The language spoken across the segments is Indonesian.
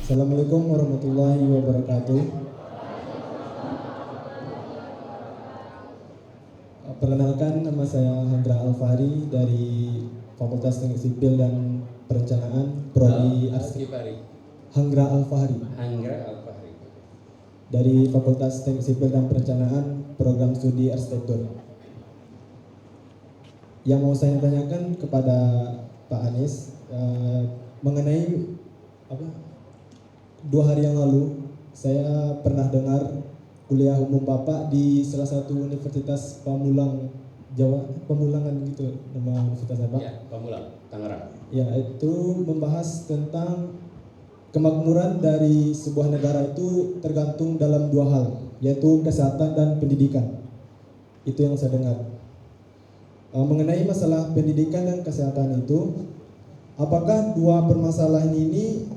Assalamualaikum warahmatullahi wabarakatuh. Perkenalkan, nama saya Hendra Alfahri dari Fakultas Teknik Sipil dan Perencanaan Prodi Arsitek. Hendra Alfahri. Dari Fakultas Teknik Sipil dan Perencanaan Program Studi Arsitektur. Yang mau saya tanyakan kepada Pak Anies mengenai 2 hari yang lalu saya pernah dengar kuliah umum Bapak di salah satu universitas Pamulangan gitu nama universitasnya Pak. Ya, Pamulang, Tangerang. Ya, itu membahas tentang kemakmuran dari sebuah negara itu tergantung dalam 2 hal, yaitu kesehatan dan pendidikan. Itu yang saya dengar. Mengenai masalah pendidikan dan kesehatan itu, apakah 2 permasalahan ini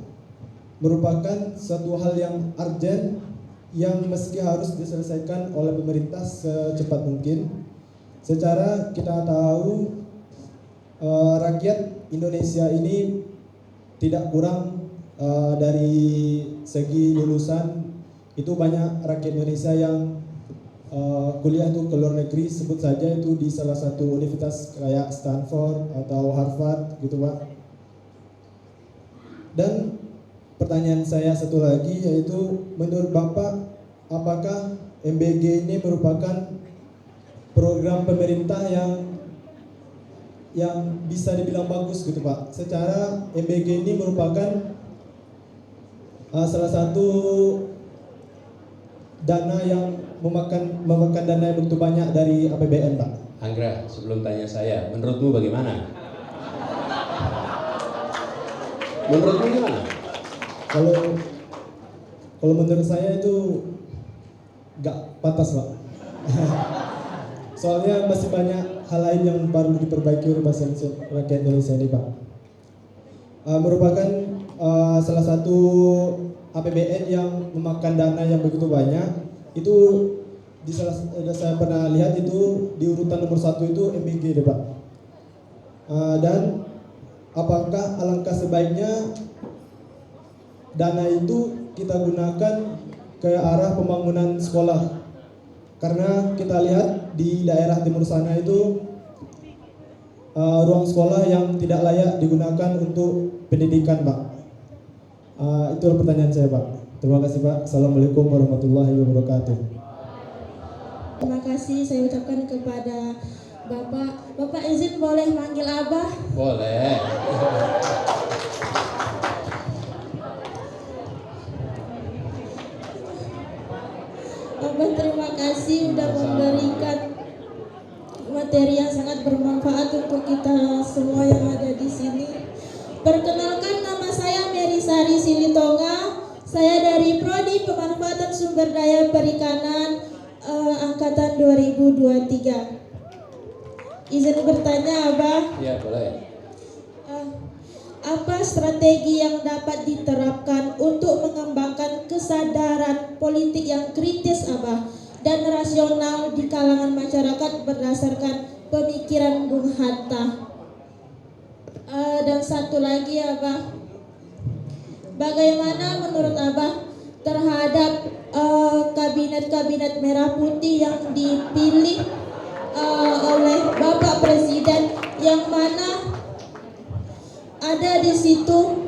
merupakan suatu hal yang urgent yang meski harus diselesaikan oleh pemerintah secepat mungkin? Secara kita tahu rakyat Indonesia ini tidak kurang dari segi lulusan, itu banyak rakyat Indonesia yang kuliah itu ke luar negeri, sebut saja itu di salah satu universitas kayak Stanford atau Harvard gitu Pak. Dan pertanyaan saya satu lagi, yaitu menurut Bapak, apakah MBG ini merupakan program pemerintah yang bisa dibilang bagus gitu Pak? Secara MBG ini merupakan salah satu dana yang memakan dana yang begitu banyak dari APBN Pak. Anggra, sebelum tanya saya, menurutmu bagaimana? Menurutmu gimana? Kalau menurut saya itu nggak pantas Pak. Soalnya masih banyak hal lain yang perlu diperbaiki oleh rakyat Indonesia ini Pak. Merupakan salah satu APBN yang memakan dana yang begitu banyak. Itu saya pernah lihat itu di urutan nomor 1 itu MBG deh Pak. Dan apakah alangkah sebaiknya dana itu kita gunakan ke arah pembangunan sekolah? Karena kita lihat di daerah timur sana itu ruang sekolah yang tidak layak digunakan untuk pendidikan Pak. Itu pertanyaan saya Pak. Terima kasih Pak. Assalamualaikum warahmatullahi wabarakatuh. Terima kasih saya ucapkan kepada Bapak. Bapak izin boleh manggil Abah? Boleh. Abah terima kasih sudah memberikan materi yang sangat bermanfaat untuk kita semua yang ada di sini. Perkenalkan, nama saya Mary Sari Silitonga. Saya dari Prodi Pemanfaatan Sumber Daya Perikanan angkatan 2023. Izin bertanya Abah. Ya, boleh. Apa strategi yang dapat diterapkan untuk mengembangkan kesadaran politik yang kritis Abah dan rasional di kalangan masyarakat berdasarkan pemikiran Bung Hatta? Dan satu lagi Abah, bagaimana menurut Abah terhadap kabinet-kabinet merah putih yang dipilih oleh Bapak Presiden, yang mana ada di situ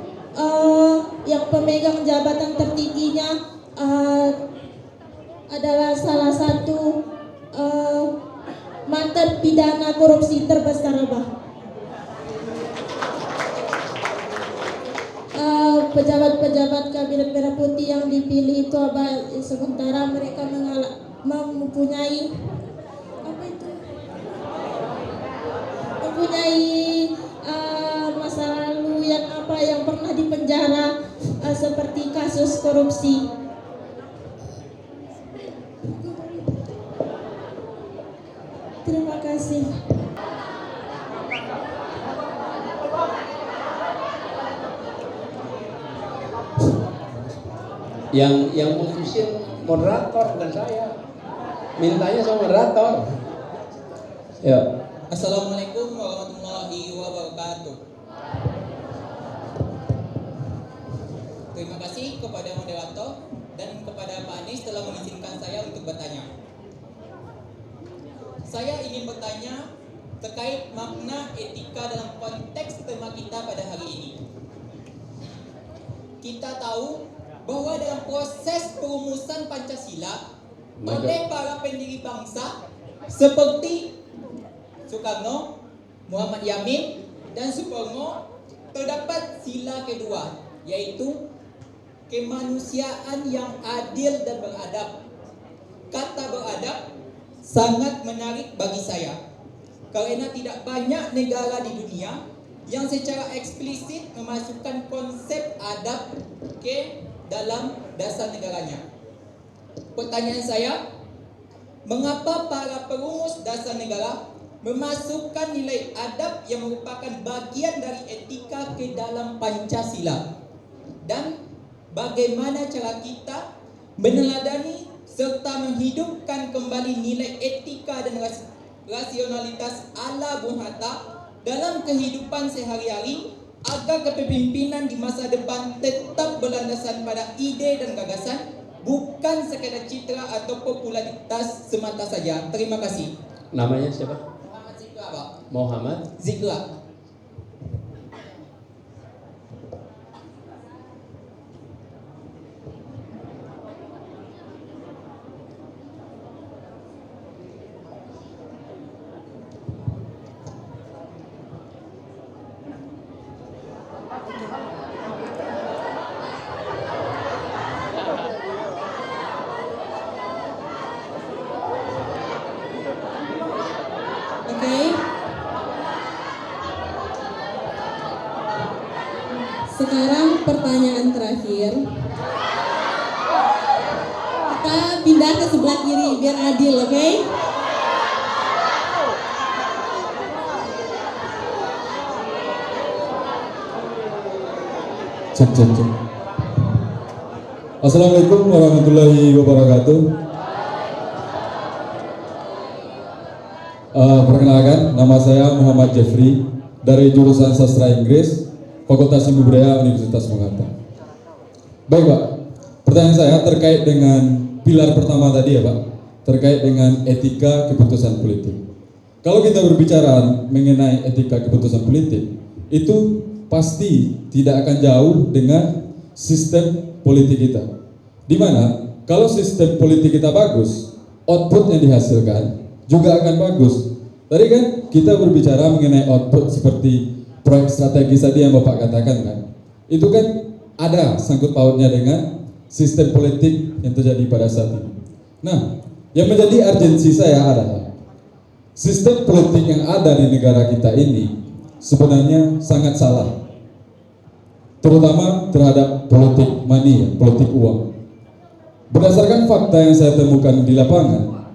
yang pemegang jabatan tertingginya adalah salah satu mantan pidana korupsi terbesar Abah. Pejabat-pejabat kabinet merah putih yang dipilih itu Abah, sementara mereka mempunyai masa lalu yang pernah dipenjara seperti kasus korupsi. Terima kasih. Yang mutusin moderator bukan saya. Mintanya sama moderator. Ya. Assalamualaikum warahmatullahi wabarakatuh. Terima kasih kepada moderator dan kepada Pak Anies telah mengizinkan saya untuk bertanya. Saya ingin bertanya terkait makna etika dalam konteks tema kita pada hari ini. Kita tahu bahwa dalam proses perumusan Pancasila oleh para pendiri bangsa seperti Soekarno, Muhammad Yamin, dan Soekarno, terdapat sila kedua, yaitu kemanusiaan yang adil dan beradab. Kata beradab sangat menarik bagi saya, karena tidak banyak negara di dunia yang secara eksplisit memasukkan konsep adab ke dalam dasar negaranya. Pertanyaan saya, mengapa para perumus dasar negara memasukkan nilai adab yang merupakan bagian dari etika ke dalam Pancasila? Dan bagaimana cara kita meneladani serta menghidupkan kembali nilai etika dan rasionalitas ala Bung Hatta dalam kehidupan sehari-hari agar kepemimpinan di masa depan tetap berlandasan pada ide dan gagasan, bukan sekadar citra atau popularitas semata saja. Terima kasih. Namanya siapa? Muhammad Zikra, Pak. Muhammad Zikra. Oke. Sekarang pertanyaan terakhir. Kita pindah ke sebelah kiri biar adil, oke? Cek. Assalamualaikum warahmatullahi wabarakatuh. Perkenalkan, nama saya Muhammad Jeffrey dari jurusan Sastra Inggris, Fakultas Ilmu Budaya Universitas Muhammad. Baik Pak, pertanyaan saya terkait dengan pilar pertama tadi ya Pak, terkait dengan etika keputusan politik. Kalau kita berbicara mengenai etika keputusan politik, itu pasti tidak akan jauh dengan sistem politik kita. Dimana kalau sistem politik kita bagus, output yang dihasilkan juga akan bagus. Tadi kan kita berbicara mengenai output seperti proyek strategis tadi yang Bapak katakan kan, itu kan ada sangkut pautnya dengan sistem politik yang terjadi pada saat ini. Nah, yang menjadi urgensi saya adalah sistem politik yang ada di negara kita ini sebenarnya sangat salah, terutama terhadap politik money, politik uang. Berdasarkan fakta yang saya temukan di lapangan,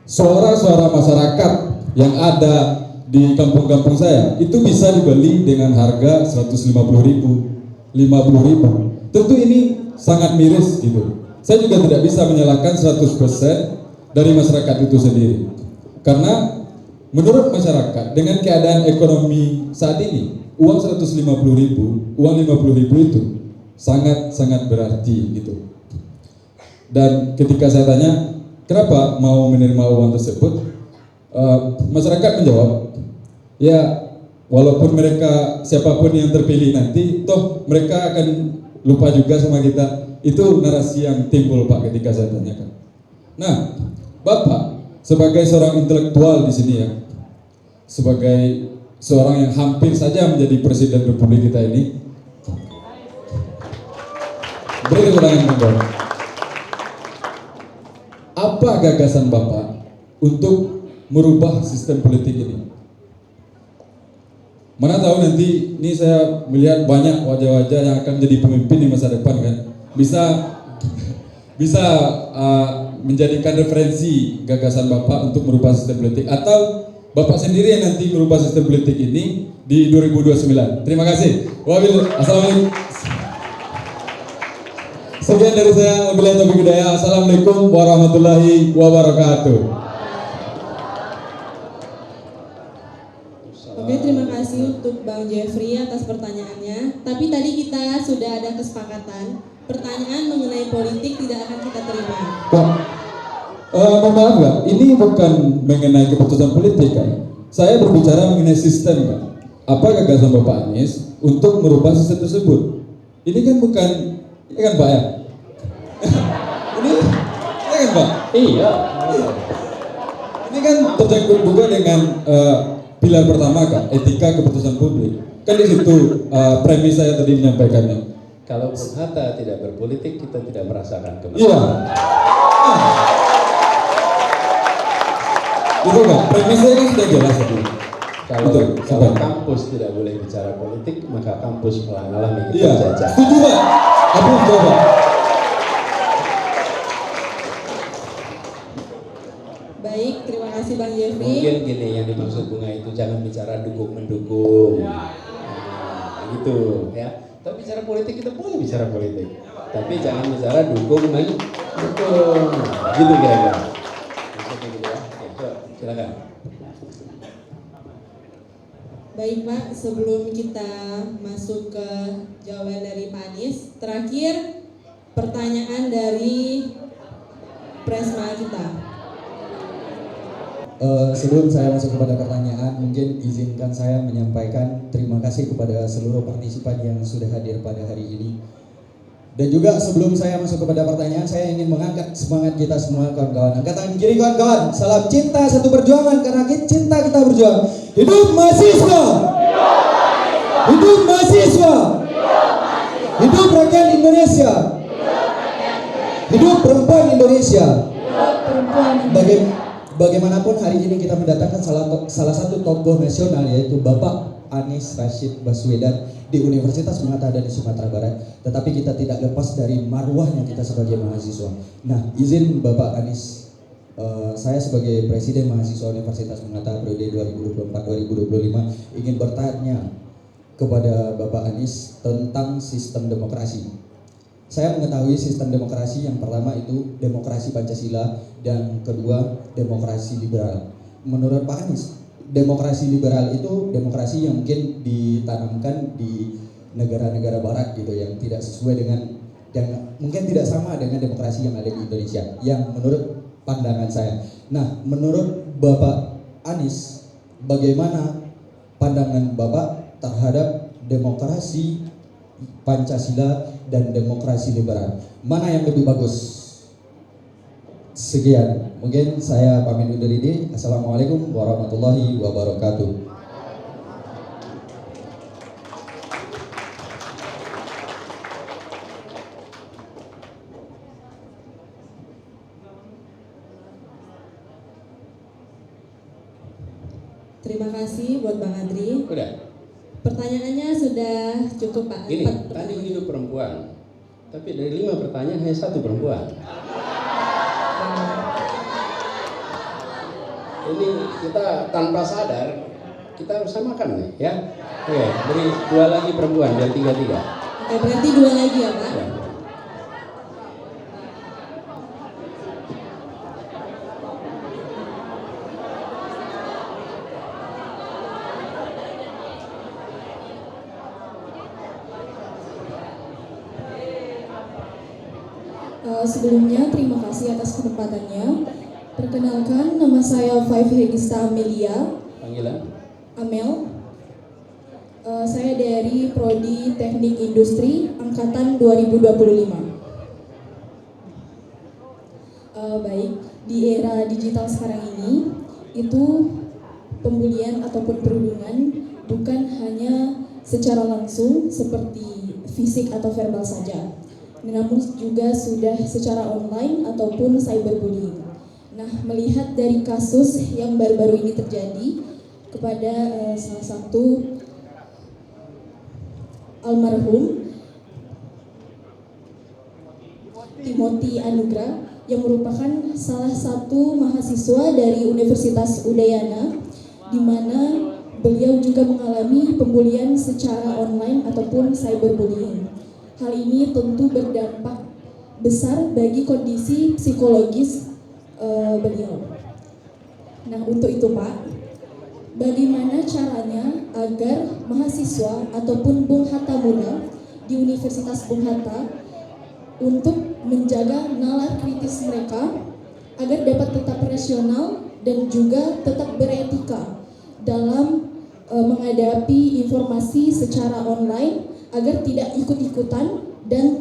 suara-suara masyarakat yang ada di kampung-kampung saya itu bisa dibeli dengan harga 150.000, 50.000. Tentu ini sangat miris gitu. Saya juga tidak bisa menyalahkan 100% dari masyarakat itu sendiri, karena menurut masyarakat dengan keadaan ekonomi saat ini, uang 150.000, uang 50.000 itu sangat berarti gitu. Dan ketika saya tanya kenapa mau menerima uang tersebut, masyarakat menjawab, ya walaupun mereka siapapun yang terpilih nanti, toh mereka akan lupa juga sama kita. Itu narasi yang timbul Pak ketika saya tanyakan. Nah, Bapak sebagai seorang intelektual di sini ya, sebagai seorang yang hampir saja menjadi presiden Republik kita ini, beri keterangan Bapak. Apa gagasan Bapak untuk merubah sistem politik ini? Mana tahu nanti ini saya melihat banyak wajah-wajah yang akan menjadi pemimpin di masa depan kan, bisa menjadikan referensi gagasan Bapak untuk merubah sistem politik, atau Bapak sendiri yang nanti merubah sistem politik ini di 2029. Terima kasih. Assalamualaikum. Sekian dari saya, wabillahi taufiq hidayah. Assalamualaikum warahmatullahi wabarakatuh. Oke, terima kasih untuk Bang Jeffrey atas pertanyaan pertanyaannya. Tapi tadi kita sudah ada kesepakatan, pertanyaan mengenai politik tidak akan kita terima. Pak, mohon maaf Pak, ini bukan mengenai keputusan politik kan? Saya berbicara mengenai sistem Pak. Apa gagasan Bapak Anies untuk merubah sistem tersebut? Ini kan bukan, ini kan Pak ya? ini kan Pak? Iya. Ini kan terjangkut juga dengan pilar pertama Kak, etika keputusan publik. Kan di situ premis saya tadi menyampaikannya. Kalau Bung Hatta tidak berpolitik, kita tidak merasakan Iya. kemenangan. Itu Kak, premis saya kan sudah jelas tadi. Kalau Betul, kalau sampai. kampus tidak boleh bicara politik, maka kampus mengalami Iya, penjajah. setuju Pak. Aku coba. Baik, terima kasih Bang Jeffrey. Mungkin gini yang dimaksud Bunga itu jangan bicara dukung mendukung, gitu ya. Tapi bicara politik kita boleh bicara politik, tapi jangan bicara dukung mendukung, gitu kira-kira. Maksudnya gitu ya. Oke, coba, silakan. Baik Pak, sebelum kita masuk ke jawaban dari Pak Anies, terakhir pertanyaan dari Presma kita. Sebelum saya masuk kepada pertanyaan, mungkin izinkan saya menyampaikan terima kasih kepada seluruh partisipan yang sudah hadir pada hari ini. Dan juga sebelum saya masuk kepada pertanyaan, saya ingin mengangkat semangat kita semua kawan-kawan. Angkat tangan kiri kawan-kawan. Salam cinta, satu perjuangan, karena cinta kita berjuang. Hidup mahasiswa! Hidup mahasiswa! Hidup rakyat Indonesia! Hidup perempuan Indonesia! Bagaimanapun hari ini kita mendatangkan salah satu tokoh nasional, yaitu Bapak Anies Rashid Baswedan di Universitas Muhammad Hatta di Sumatera Barat. Tetapi kita tidak lepas dari marwahnya kita sebagai mahasiswa. Nah, izin Bapak Anies, saya sebagai Presiden Mahasiswa Universitas Muhammad Hatta periode 2024-2025 ingin bertanya kepada Bapak Anies tentang sistem demokrasi. Saya mengetahui sistem demokrasi yang pertama itu demokrasi Pancasila dan kedua demokrasi liberal. Menurut Pak Anies, demokrasi liberal itu demokrasi yang mungkin ditanamkan di negara-negara barat gitu, yang tidak sesuai dengan, yang mungkin tidak sama dengan demokrasi yang ada di Indonesia, yang menurut pandangan saya. Nah, menurut Bapak Anies, bagaimana pandangan Bapak terhadap demokrasi Pancasila dan demokrasi liberal? Mana yang lebih bagus? Sekian, mungkin saya pamit undur diri. Assalamualaikum warahmatullahi wabarakatuh. Terima kasih buat Bang Adri. Udah. Pertanyaannya sudah cukup Pak. Gini, 4 tadi pertanyaan. hidup perempuan, tapi dari 5 pertanyaan hanya 1 perempuan. Ini kita tanpa sadar kita harus samakan nih, ya. Oke, beri 2 lagi perempuan biar 3-3. Oke, berarti 2 lagi ya Pak. Ya. Sebelumnya terima kasih atas kesempatannya. Perkenalkan, nama saya Five Hegista Amelia Panggilan? Amel. Saya dari Prodi Teknik Industri angkatan 2025. Baik, di era digital sekarang ini itu pembulian ataupun perundungan bukan hanya secara langsung seperti fisik atau verbal saja, namun juga sudah secara online ataupun cyberbullying. Nah, melihat dari kasus yang baru-baru ini terjadi kepada salah satu almarhum Timothy Anugrah yang merupakan salah satu mahasiswa dari Universitas Udayana, di mana beliau juga mengalami pembulian secara online ataupun cyberbullying. Hal ini tentu berdampak besar bagi kondisi psikologis beliau. Nah, untuk itu Pak, bagaimana caranya agar mahasiswa ataupun Bung Hatta Muda di Universitas Bung Hatta untuk menjaga nalar kritis mereka agar dapat tetap rasional dan juga tetap beretika dalam menghadapi informasi secara online agar tidak ikut-ikutan dan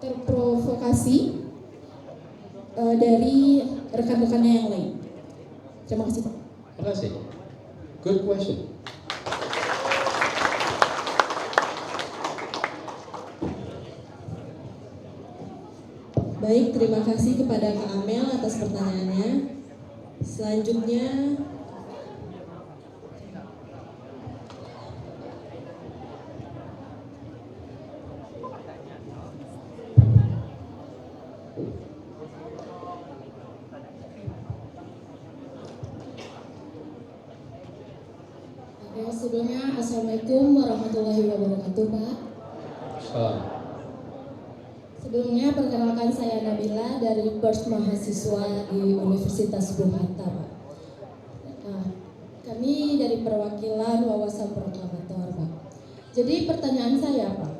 terprovokasi dari rekan-rekannya yang lain. Terima kasih Pak. Terima kasih. Good question. Baik, terima kasih kepada Kak Amel atas pertanyaannya. Selanjutnya sebelumnya Assalamualaikum warahmatullahi wabarakatuh Pak. Salam. Sebelumnya perkenalkan saya Nabila dari Pers Mahasiswa di Universitas Bung Hatta Pak. Nah, kami dari perwakilan Wawasan Proklamator Pak. Jadi pertanyaan saya Pak,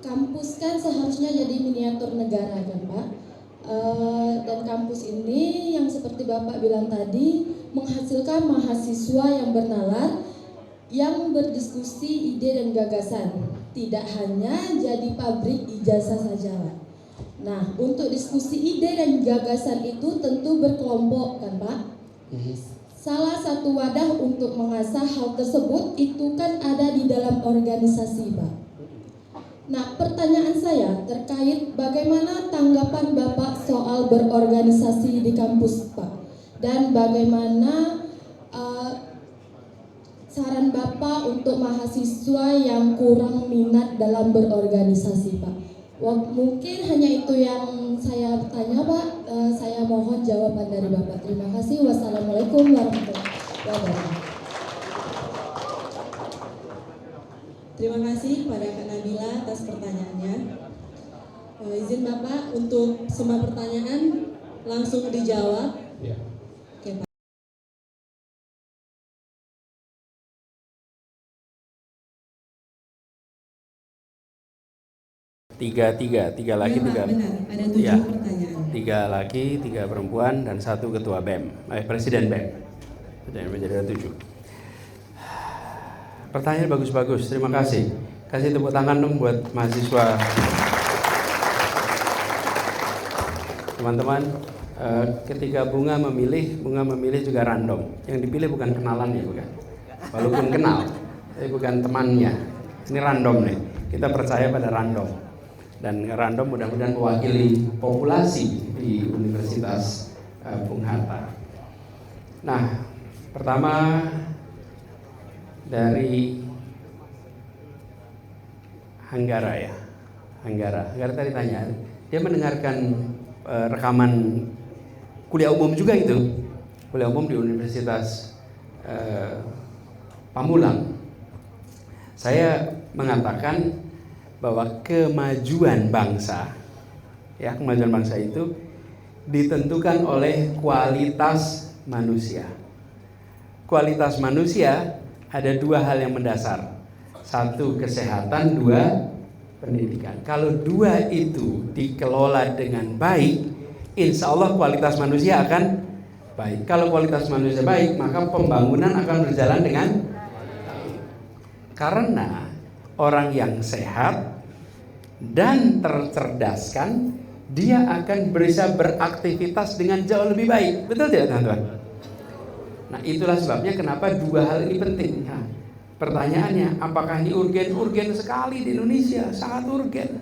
kampus kan seharusnya jadi miniatur negara kan Pak, dan kampus ini yang seperti Bapak bilang tadi menghasilkan mahasiswa yang bernalar, yang berdiskusi ide dan gagasan, tidak hanya jadi pabrik ijazah saja Pak. Nah, untuk diskusi ide dan gagasan itu tentu berkelompok kan Pak. Salah satu wadah untuk mengasah hal tersebut itu kan ada di dalam organisasi Pak. Nah, pertanyaan saya terkait bagaimana tanggapan Bapak soal berorganisasi di kampus Pak, dan bagaimana saran Bapak untuk mahasiswa yang kurang minat dalam berorganisasi Pak. Mungkin hanya itu yang saya tanya Pak. Saya mohon jawaban dari Bapak. Terima kasih. Wassalamualaikum warahmatullahi wabarakatuh. Terima kasih kepada Kak Nabila atas pertanyaannya. Izin Bapak untuk semua pertanyaan langsung dijawab. Ya. Oke Pak. Tiga laki, Ya, Pak, tiga. benar. Ada 7 Ya. pertanyaan. 3 laki, 3 perempuan, dan 1 ketua BEM, presiden BEM. Jadi menjadi 7. Pertanyaan bagus-bagus, terima kasih. Kasih tepuk tangan dong buat mahasiswa. Teman-teman, ketika bunga memilih juga random. Yang dipilih bukan kenalannya, bukan. Walaupun kenal, tapi bukan temannya. Ini random nih. Kita percaya pada random. Dan random mudah-mudahan mewakili populasi di Universitas Bung Hatta. Nah, pertama dari Hanggara ya. Hanggara tadi tanya, dia mendengarkan rekaman kuliah umum juga itu. Kuliah umum di Universitas Pamulang. Saya mengatakan bahwa kemajuan bangsa itu ditentukan oleh kualitas manusia. Kualitas manusia ada 2 hal yang mendasar. 1 kesehatan, 2 pendidikan. Kalau 2 itu dikelola dengan baik, insya Allah kualitas manusia akan baik. Kalau kualitas manusia baik, maka pembangunan akan berjalan dengan baik. Karena orang yang sehat dan tercerdaskan, dia akan bisa beraktivitas dengan jauh lebih baik. Betul tidak teman-teman? Nah, itulah sebabnya kenapa 2 hal ini penting. Nah, pertanyaannya, apakah ini urgen? Urgen sekali di Indonesia, sangat urgen.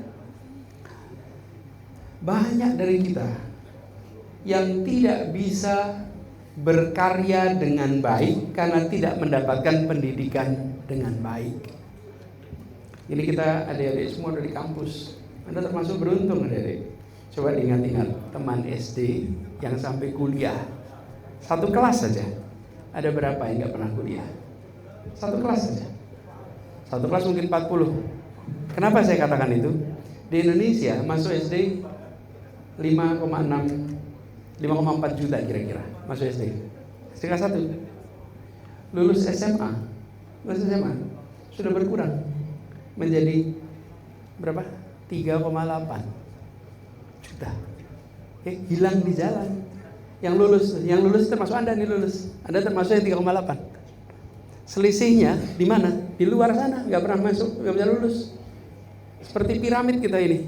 Banyak dari kita yang tidak bisa berkarya dengan baik karena tidak mendapatkan pendidikan dengan baik. Ini kita adik-adik semua dari kampus. Anda termasuk beruntung adik-adik. Coba diingat-ingat teman SD yang sampai kuliah. 1 kelas saja. Ada berapa yang nggak pernah kuliah? 1 kelas saja. 1 kelas mungkin 40. Kenapa saya katakan itu? Di Indonesia masuk SD 5,4 juta kira-kira masuk SD. Kelas 1 lulus SMA sudah berkurang menjadi berapa? 3,8 juta. Oke, hilang di jalan. Yang lulus termasuk Anda nih lulus. Anda termasuk yang 3,8. Selisihnya di mana? Di luar sana, nggak pernah masuk, nggak bisa lulus. Seperti piramid kita ini.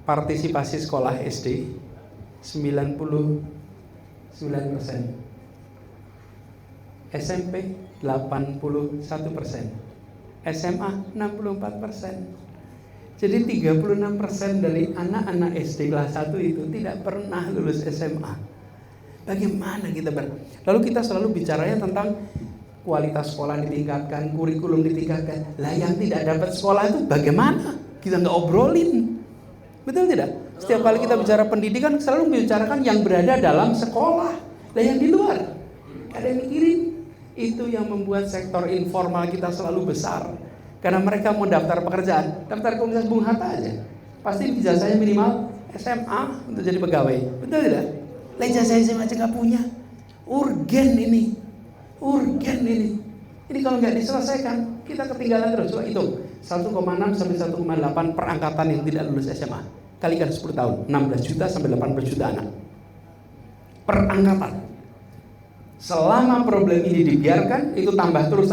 Partisipasi sekolah SD 99%, SMP 81%, SMA 64%. Jadi 36% dari anak-anak SD kelas 1 itu tidak pernah lulus SMA. Bagaimana kita Lalu kita selalu bicaranya tentang kualitas sekolah ditingkatkan, kurikulum ditingkatkan. Lah yang tidak dapat sekolah itu bagaimana? Kita nggak obrolin. Betul tidak? Setiap kali kita bicara pendidikan selalu membicarakan yang berada dalam sekolah. Lah yang di luar nggak ada yang mikirin. Itu yang membuat sektor informal kita selalu besar. Karena mereka mau daftar pekerjaan, daftar ke Universitas Bung Hatta aja. Pasti ijazahnya minimal SMA untuk jadi pegawai. Betul tidak? Lah ijazah SMA aja nggak punya. Urgen ini. Ini kalau nggak diselesaikan, kita ketinggalan terus. Coba hitung, 1,6 sampai 1,8 per angkatan yang tidak lulus SMA. Kalikan 10 tahun, 16 juta sampai 18 juta anak. Per angkatan. Selama problem ini dibiarkan, itu tambah terus.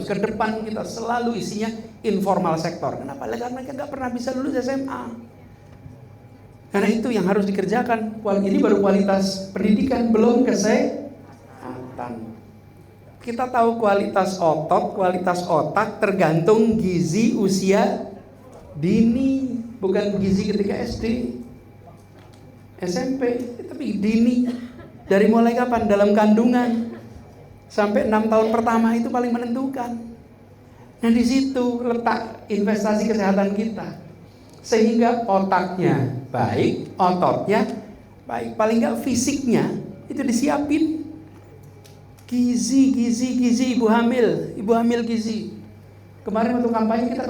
Ke depan kita selalu isinya informal sektor. Kenapa? Karena mereka nggak pernah bisa lulus SMA. Karena itu yang harus dikerjakan. Ini baru kualitas pendidikan, belum kesehatan. Kita tahu kualitas otot, kualitas otak tergantung gizi usia dini, bukan gizi ketika SD, SMP, tapi dini. Dari mulai kapan? Dalam kandungan sampai 6 tahun pertama itu paling menentukan. Nah di situ letak investasi kesehatan kita, sehingga otaknya baik, ototnya baik, paling nggak fisiknya itu disiapin. Gizi ibu hamil gizi. Kemarin waktu kampanye kita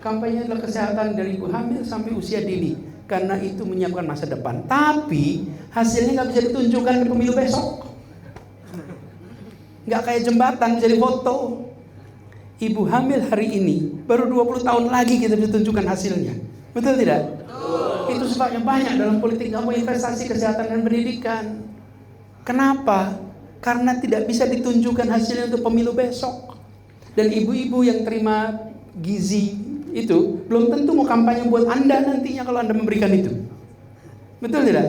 kampanye adalah kesehatan dari ibu hamil sampai usia dini. Karena itu menyiapkan masa depan. Tapi hasilnya nggak bisa ditunjukkan di pemilu besok. Nggak kayak jembatan bisa difoto. Ibu hamil hari ini baru 20 tahun lagi kita bisa tunjukkan hasilnya. Betul tidak? Itu sebabnya banyak dalam politik nggak mau investasi kesehatan dan pendidikan. Kenapa? Karena tidak bisa ditunjukkan hasilnya untuk pemilu besok. Dan ibu-ibu yang terima gizi itu belum tentu mau kampanye buat Anda nantinya kalau Anda memberikan itu. Betul tidak?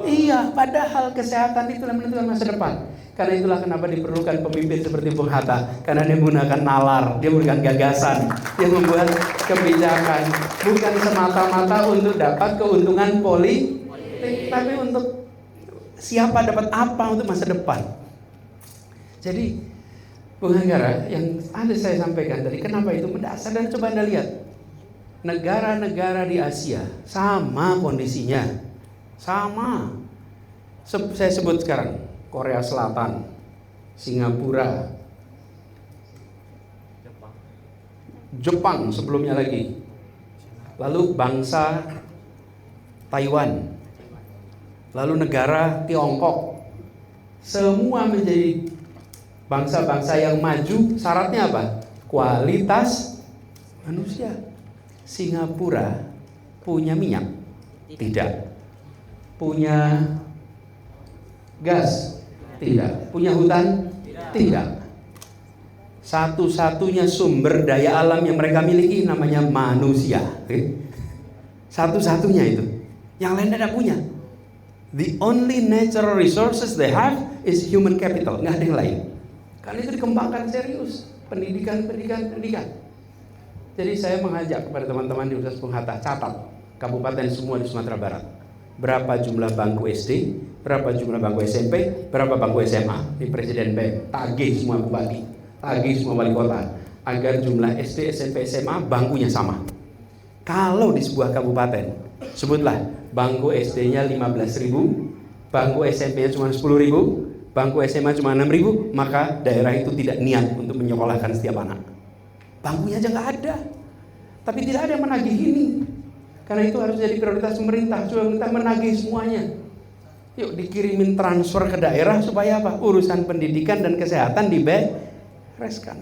Iya, padahal kesehatan itu yang menentukan masa depan. Karena itulah kenapa diperlukan pemimpin seperti Bung Hatta. Karena dia menggunakan nalar, dia memberikan gagasan, dia membuat kebijakan bukan semata-mata untuk dapat keuntungan politik, tapi untuk siapa dapat apa untuk masa depan. Jadi Bung Anggara, yang ada saya sampaikan tadi, kenapa itu mendasar? Dan coba Anda lihat, negara-negara di Asia sama kondisinya, sama. Saya sebut sekarang, Korea Selatan, Singapura, Jepang sebelumnya lagi, lalu bangsa Taiwan, lalu negara Tiongkok, semua menjadi bangsa-bangsa yang maju. Syaratnya apa? Kualitas manusia. Singapura punya minyak? Tidak. Punya gas? Tidak. Punya hutan? Tidak. Satu-satunya sumber daya alam yang mereka miliki namanya manusia. Satu-satunya itu. Yang lain tidak punya. The only natural resources they have is human capital. Nggak ada yang lain. Karena itu dikembangkan serius, pendidikan. Jadi saya mengajak kepada teman-teman di Universitas Bung Hatta, catat kabupaten semua di Sumatera Barat. Berapa jumlah bangku SD, berapa jumlah bangku SMP, berapa bangku SMA. Di Presiden BEM, tagih semua bupati, tagih semua wali kota, agar jumlah SD, SMP, SMA bangkunya sama. Kalau di sebuah kabupaten, sebutlah bangku SD-nya 15.000, bangku SMP-nya cuma 10.000, bangku SMA cuma 6.000, maka daerah itu tidak niat untuk menyekolahkan setiap anak. Bangkunya aja nggak ada, tapi tidak ada yang menagih ini. Karena itu harus jadi prioritas pemerintah. Coba pemerintah menagih semuanya. Yuk dikirimin transfer ke daerah supaya apa? Urusan pendidikan dan kesehatan dibereskan.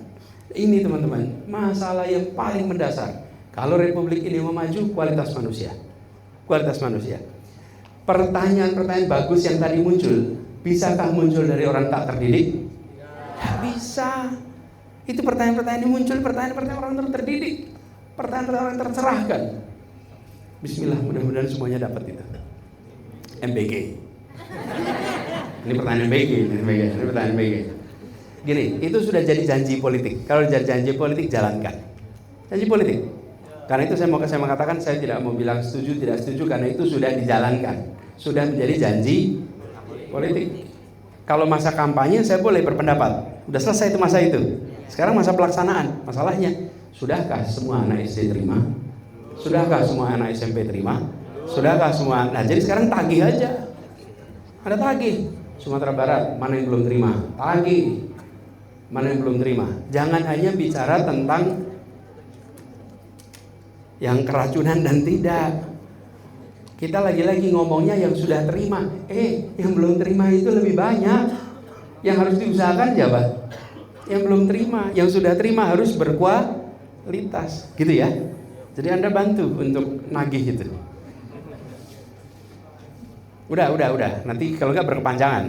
Ini teman-teman, masalah yang paling mendasar. Kalau republik ini mau maju, kualitas manusia. Kualitas manusia. Pertanyaan-pertanyaan bagus yang tadi muncul, bisakah muncul dari orang tak terdidik? Ya bisa. Itu pertanyaan-pertanyaan yang muncul, pertanyaan-pertanyaan orang terdidik, pertanyaan-pertanyaan orang tercerahkan. Bismillah, mudah-mudahan semuanya dapat itu. MBG. Ini pertanyaan MBG, ini pertanyaan MBG. Gini, itu sudah jadi janji politik. Kalau jadi janji politik, jalankan. Janji politik. Karena itu saya mengatakan saya tidak mau bilang setuju, tidak setuju, karena itu sudah dijalankan. Sudah menjadi janji politik. Kalau masa kampanye saya boleh berpendapat. Udah selesai itu masa itu. Sekarang masa pelaksanaan. Masalahnya, sudahkah semua anak SD terima? Sudahkah semua anak SMP terima? Sudahkah semua? Nah, jadi sekarang tagih aja. Ada tagih. Sumatera Barat, mana yang belum terima? Tagih. Mana yang belum terima? Jangan hanya bicara tentang yang keracunan dan tidak. Kita lagi-lagi ngomongnya yang sudah terima. Yang belum terima itu lebih banyak. Yang harus diusahakan siapa? Yang belum terima. Yang sudah terima harus berkualitas. Gitu ya. Jadi Anda bantu untuk nagih itu. Udah. Nanti kalau nggak berkepanjangan.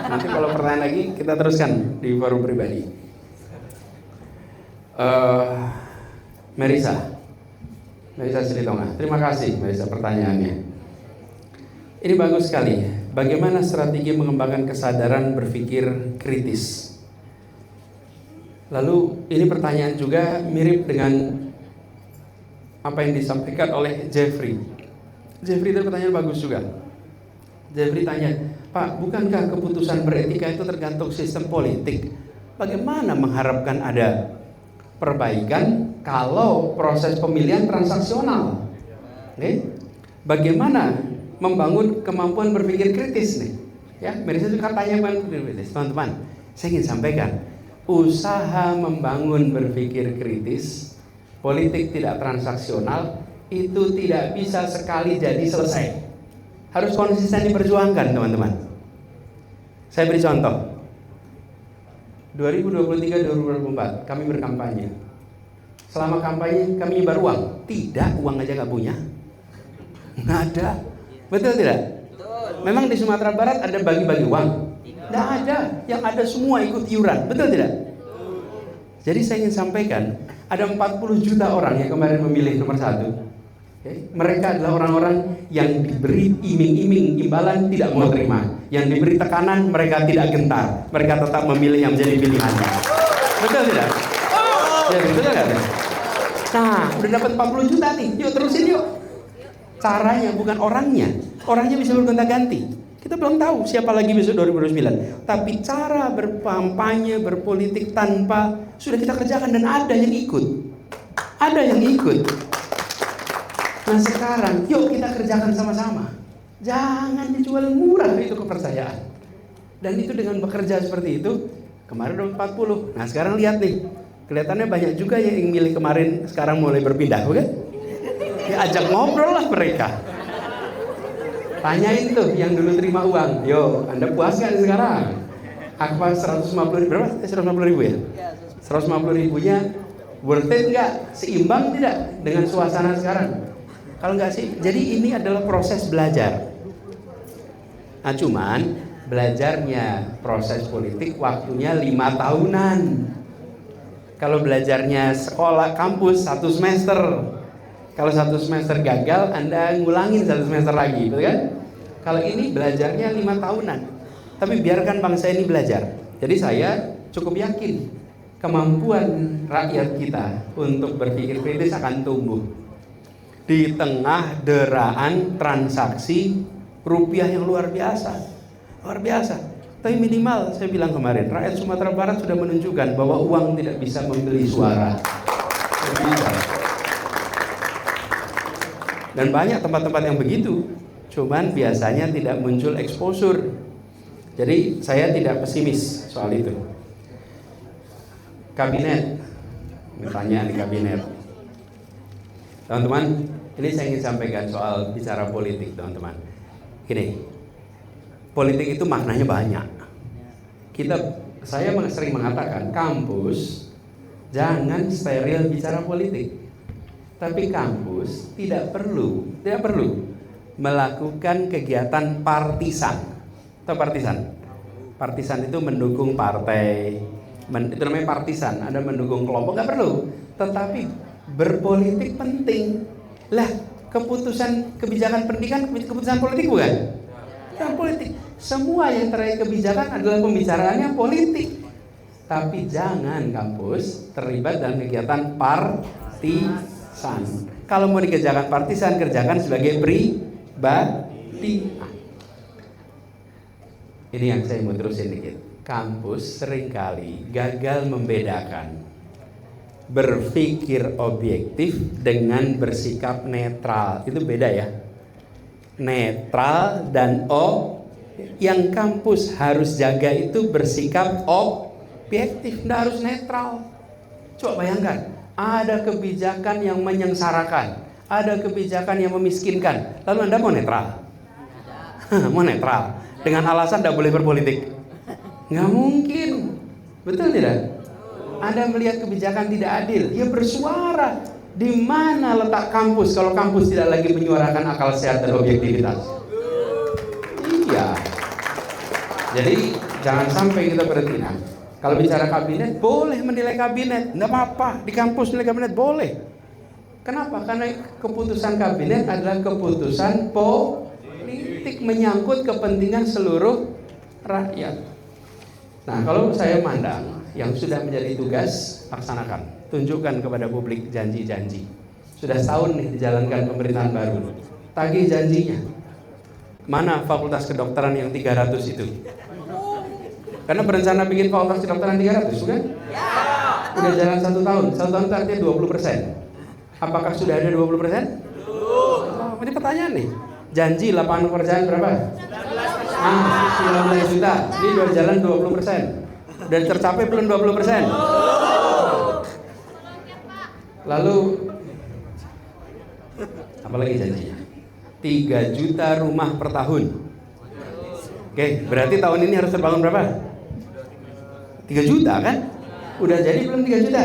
Nanti kalau pertanyaan lagi kita teruskan di forum pribadi. Merisa Silitonga. Terima kasih Merisa pertanyaannya. Ini bagus sekali. Bagaimana strategi mengembangkan kesadaran berpikir kritis? Lalu ini pertanyaan juga mirip dengan apa yang disampaikan oleh Jeffrey. Jeffrey itu pertanyaan bagus juga. Jeffrey tanya, Pak, bukankah keputusan beretika itu tergantung sistem politik? Bagaimana mengharapkan ada perbaikan kalau proses pemilihan transaksional? Bagaimana membangun kemampuan berpikir kritis nih? Ya, Merisa juga tanya teman-teman. Saya ingin sampaikan, usaha membangun berpikir kritis, politik tidak transaksional itu tidak bisa sekali jadi selesai. Harus konsisten diperjuangkan, teman-teman. Saya beri contoh. 2023-2024 kami berkampanye. Selama kampanye kami nyebar uang. Tidak, uang aja nggak punya. Nggak ada. Betul tidak? Memang di Sumatera Barat ada bagi-bagi uang? Nggak ada. Yang ada semua ikut iuran. Betul tidak? Jadi saya ingin sampaikan, ada 40 juta orang yang kemarin memilih nomor 1. Mereka adalah orang-orang yang diberi iming-iming imbalan tidak mau terima, yang diberi tekanan mereka tidak gentar, mereka tetap memilih yang menjadi pilihannya. Betul tidak? Ya betul tidak? Nah, udah dapat 40 juta nih, yuk terusin yuk. Caranya bukan orangnya bisa bergonta-ganti. Kita belum tahu siapa lagi besok 2029. Tapi cara berkampanye, berpolitik tanpa sudah kita kerjakan dan ada yang ikut. Ada yang ikut. Nah sekarang, yuk kita kerjakan sama-sama. Jangan dijual murah itu kepercayaan. Dan itu dengan bekerja seperti itu, kemarin udah 40. Nah sekarang lihat nih, kelihatannya banyak juga yang milih kemarin, sekarang mulai berpindah, bukan? Ya ajak ngobrol lah mereka. Tanyain tuh yang dulu terima uang, yo Anda puas gak sekarang? Apa 150 berapa? 150 ribu ya? 150 ribunya worth it nggak? Seimbang tidak dengan suasana sekarang? Kalau nggak sih, jadi ini adalah proses belajar. Nah cuman belajarnya proses politik waktunya 5 tahunan. Kalau belajarnya sekolah kampus 1 semester. Kalau 1 semester gagal, Anda ngulangin 1 semester lagi, betul kan? Kalau ini belajarnya 5 tahunan. Tapi biarkan bangsa ini belajar. Jadi saya cukup yakin kemampuan rakyat kita untuk berpikir kritis akan tumbuh di tengah deraan transaksi rupiah yang luar biasa. Tapi minimal saya bilang kemarin, rakyat Sumatera Barat sudah menunjukkan bahwa uang tidak bisa membeli suara. Dan banyak tempat-tempat yang begitu, cuman biasanya tidak muncul exposure. Jadi saya tidak pesimis soal itu. Kabinet, pertanyaan di kabinet. Teman-teman, ini saya ingin sampaikan soal bicara politik, teman-teman. Gini, politik itu maknanya banyak. Saya sering mengatakan kampus jangan steril bicara politik. Tapi kampus tidak perlu melakukan kegiatan partisan. Atau partisan? Partisan itu mendukung partai, itu namanya partisan. Ada mendukung kelompok, nggak perlu. Tetapi berpolitik penting. Lah, kebijakan pendidikan keputusan politik bukan? Bukan politik. Semua yang terkait kebijakan adalah pembicaraannya politik. Tapi jangan kampus terlibat dalam kegiatan partisan. Kalau mau dikerjakan partisan, kerjakan sebagai pribadi. Ini yang saya mau terusin dikit. Kampus seringkali gagal membedakan berpikir objektif dengan bersikap netral. Itu beda ya. Netral dan yang kampus harus jaga itu bersikap objektif, tidak harus netral. Coba bayangkan, ada kebijakan yang menyengsarakan, ada kebijakan yang memiskinkan, lalu Anda mau netral? Mau netral dengan alasan tidak boleh berpolitik? Nggak mungkin, betul tidak? Anda melihat kebijakan tidak adil, ya bersuara. Di mana letak kampus kalau kampus tidak lagi menyuarakan akal sehat dan objektivitas? Iya. Jadi jangan sampai kita berhenti. Kalau bicara kabinet, boleh menilai kabinet, tidak apa-apa. Di kampus menilai kabinet boleh. Kenapa? Karena keputusan kabinet adalah keputusan politik, menyangkut kepentingan seluruh rakyat. Nah, kalau saya mandang yang sudah menjadi tugas, laksanakan. Tunjukkan kepada publik janji-janji. Sudah setahun nih dijalankan pemerintahan baru. Tagih janjinya. Mana fakultas kedokteran yang 300 itu? Karena berencana bikin fakultas kedokteran 300, bukan? Udah jalan 1 tahun. 1 tahun itu artinya 20%. Apakah sudah ada 20%? Ini pertanyaan nih. Janji lapangan pekerjaan berapa? 19 juta. Ini udah jalan 20%. Dan tercapai belum 20%? Lalu apalagi janjinya? 3 juta rumah per tahun. Oke, berarti tahun ini harus terbangun berapa? 3 juta kan? Udah jadi belum 3 juta?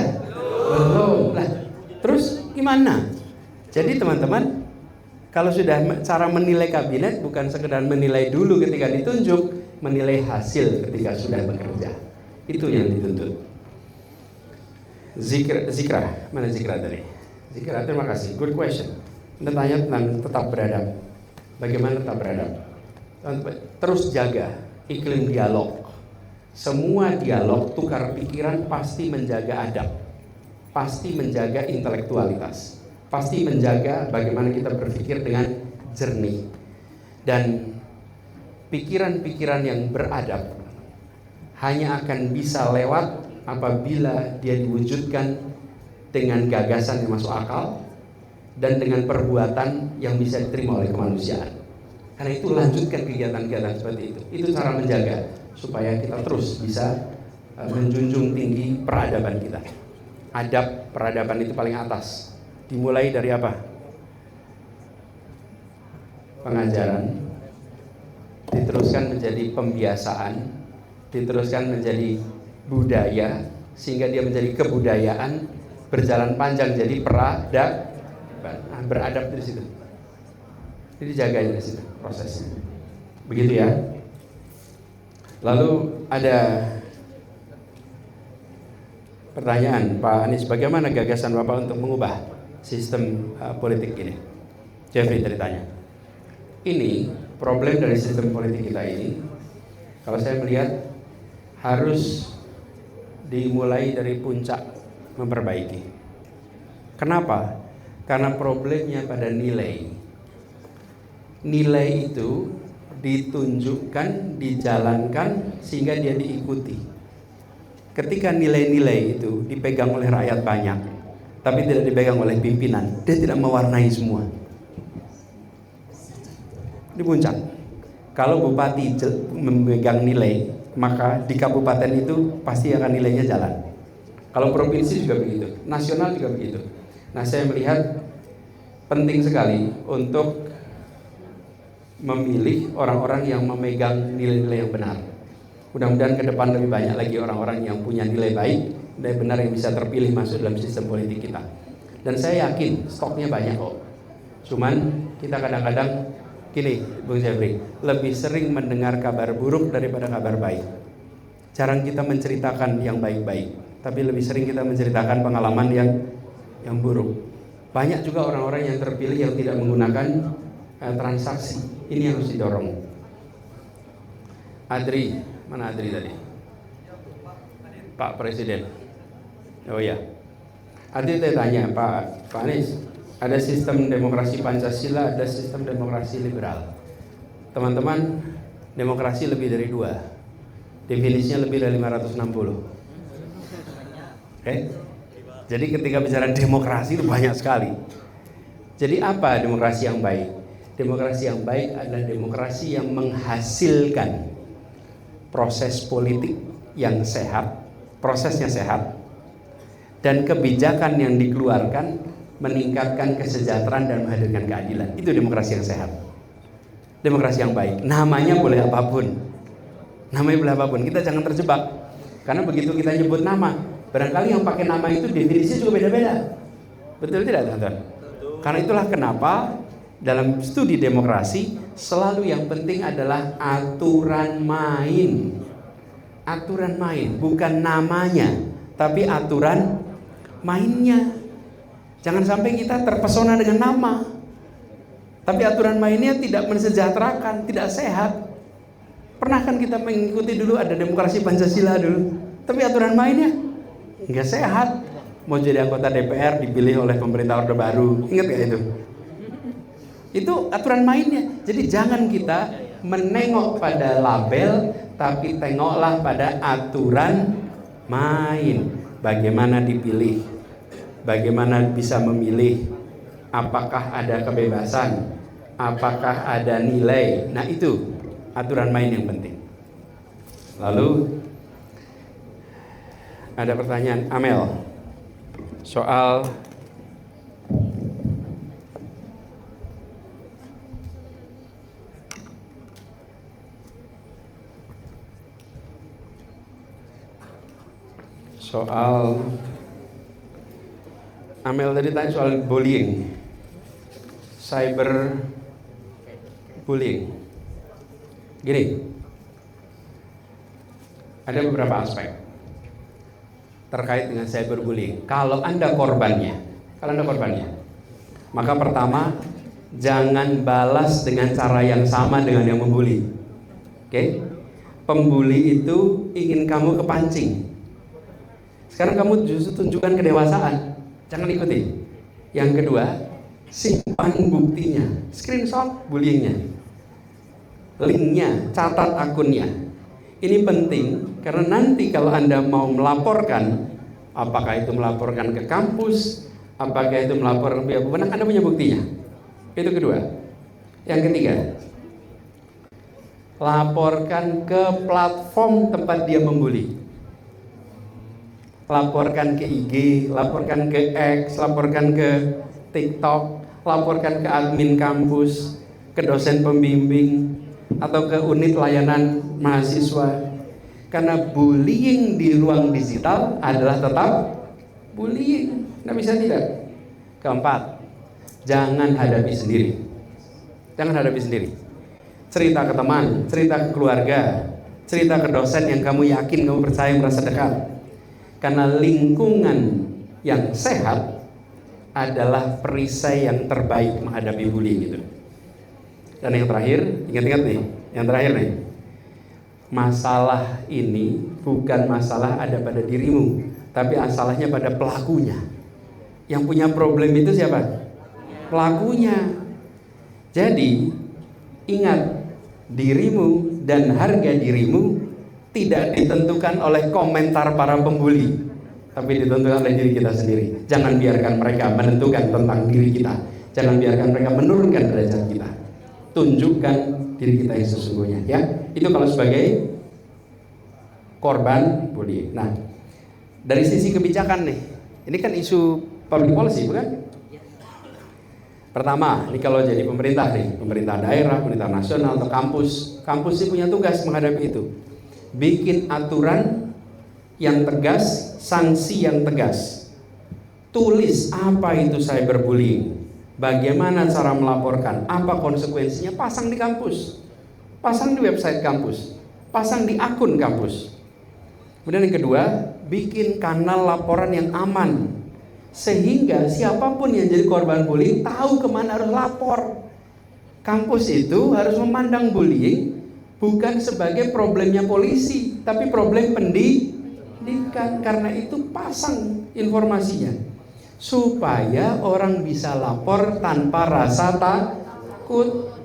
Belum. Lah, terus gimana? Jadi teman-teman, kalau sudah cara menilai kabinet bukan sekedar menilai dulu ketika ditunjuk, menilai hasil ketika sudah bekerja. Itu yang dituntut. Zikra, mana Zikra tadi? Zikra, terima kasih. Good question. Anda tanya tentang tetap beradab. Bagaimana tetap beradab? Terus jaga iklim dialog. Semua dialog, tukar pikiran pasti menjaga adab, pasti menjaga intelektualitas, pasti menjaga bagaimana kita berpikir dengan jernih. Dan pikiran-pikiran yang beradab hanya akan bisa lewat apabila dia diwujudkan dengan gagasan yang masuk akal dan dengan perbuatan yang bisa diterima oleh kemanusiaan. Karena itu lanjutkan kegiatan-kegiatan seperti itu. Itu cara menjaga supaya kita terus bisa menjunjung tinggi peradaban kita. Adab peradaban itu paling atas. Dimulai dari apa? Pengajaran, diteruskan menjadi pembiasaan, diteruskan menjadi budaya, sehingga dia menjadi kebudayaan, berjalan panjang jadi peradaban. Beradab di situ. Jadi jagain di situ prosesnya. Begitu ya. Lalu ada pertanyaan, Pak Anies, bagaimana gagasan Bapak untuk mengubah sistem politik ini? Jeffrey tanya. Ini problem dari sistem politik kita ini, kalau saya melihat harus dimulai dari puncak memperbaiki. Kenapa? Karena problemnya pada nilai. Nilai itu ditunjukkan, dijalankan sehingga dia diikuti. Ketika nilai-nilai itu dipegang oleh rakyat banyak, tapi tidak dipegang oleh pimpinan, dia tidak mewarnai semua. Di puncak. Kalau bupati memegang nilai, maka di kabupaten itu pasti akan nilainya jalan. Kalau provinsi juga begitu, nasional juga begitu. Nah, saya melihat penting sekali untuk memilih orang-orang yang memegang nilai-nilai yang benar. Mudah-mudahan ke depan lebih banyak lagi orang-orang yang punya nilai baik, nilai benar yang bisa terpilih masuk dalam sistem politik kita. Dan saya yakin stoknya banyak kok. Cuman kita kadang-kadang gini, Bung Jeffrey, lebih sering mendengar kabar buruk daripada kabar baik. Jarang kita menceritakan yang baik-baik, tapi lebih sering kita menceritakan pengalaman yang buruk. Banyak juga orang-orang yang terpilih yang tidak menggunakan transaksi. Ini yang harus didorong. Adri, mana Adri tadi? Pak Presiden. Oh ya. Adri saya tanya, Pak Anies, ada sistem demokrasi Pancasila, ada sistem demokrasi liberal. Teman-teman, demokrasi lebih dari 2. Definisinya lebih dari 560. Oke? Jadi ketika bicara demokrasi itu banyak sekali. Jadi apa demokrasi yang baik? Demokrasi yang baik adalah demokrasi yang menghasilkan proses politik yang sehat, prosesnya sehat, dan kebijakan yang dikeluarkan meningkatkan kesejahteraan dan menghadirkan keadilan. Itu demokrasi yang sehat. Demokrasi yang baik. Namanya boleh apapun. Namanya boleh apapun. Kita jangan terjebak. Karena begitu kita nyebut nama, barangkali yang pakai nama itu definisinya juga beda-beda. Betul tidak, teman-teman? Karena itulah kenapa dalam studi demokrasi selalu yang penting adalah aturan main. Aturan main, bukan namanya, tapi aturan mainnya. Jangan sampai kita terpesona dengan nama, tapi aturan mainnya tidak mensejahterakan, tidak sehat. Pernah kan kita mengikuti dulu ada demokrasi Pancasila dulu, tapi aturan mainnya nggak sehat. Mau jadi anggota DPR dipilih oleh pemerintah Orde Baru, ingat gak itu? Itu aturan mainnya. Jadi jangan kita menengok pada label, tapi tengoklah pada aturan main. Bagaimana dipilih, bagaimana bisa memilih, apakah ada kebebasan, apakah ada nilai. Nah itu aturan main yang penting. Lalu ada pertanyaan Amel soal Amel tadi tanya soal bullying, cyber bullying. Gini, ada beberapa aspek terkait dengan cyberbullying. Kalau Anda korbannya, maka pertama jangan balas dengan cara yang sama dengan yang membuli. Oke? Pembuli itu ingin kamu kepancing. Sekarang kamu justru tunjukkan kedewasaan. Jangan ikuti. Yang kedua, simpan buktinya, screenshot bullyingnya, linknya, catat akunnya. Ini penting karena nanti kalau Anda mau melaporkan, apakah itu melaporkan ke kampus, apakah itu melaporkan ke pihak berwenang, Anda punya buktinya. Itu kedua. Yang ketiga, laporkan ke platform tempat dia membuli. Laporkan ke IG, laporkan ke X, laporkan ke TikTok, laporkan ke admin kampus, ke dosen pembimbing, atau ke unit layanan mahasiswa. Karena bullying di ruang digital adalah tetap bullying, nggak bisa tidak. Keempat, jangan hadapi sendiri. Cerita ke teman, cerita ke keluarga, cerita ke dosen yang kamu yakin, kamu percaya, merasa dekat. Karena lingkungan yang sehat adalah perisai yang terbaik menghadapi bullying itu. Dan yang terakhir, ingat-ingat nih, masalah ini bukan masalah ada pada dirimu, tapi masalahnya pada pelakunya. Yang punya problem itu siapa? Pelakunya. Jadi ingat, dirimu dan harga dirimu tidak ditentukan oleh komentar para pembuli, tapi ditentukan oleh diri kita sendiri. Jangan biarkan mereka menentukan tentang diri kita. Jangan biarkan mereka menurunkan derajat kita. Tunjukkan diri kita yang sesungguhnya, ya. Itu kalau sebagai korban bullying. Nah, dari sisi kebijakan nih, ini kan isu public policy, bukan? Pertama, ini kalau jadi pemerintah nih, pemerintah daerah, pemerintah nasional atau kampus ini punya tugas menghadapi itu. Bikin aturan yang tegas, sanksi yang tegas. Tulis apa itu cyberbullying, bagaimana cara melaporkan, apa konsekuensinya, pasang di kampus, pasang di website kampus, pasang di akun kampus. Kemudian yang kedua, bikin kanal laporan yang aman, sehingga siapapun yang jadi korban bullying tahu kemana harus lapor. Kampus itu harus memandang bullying bukan sebagai problemnya polisi, tapi problem pendidikan. Karena itu pasang informasinya supaya orang bisa lapor tanpa rasa takut,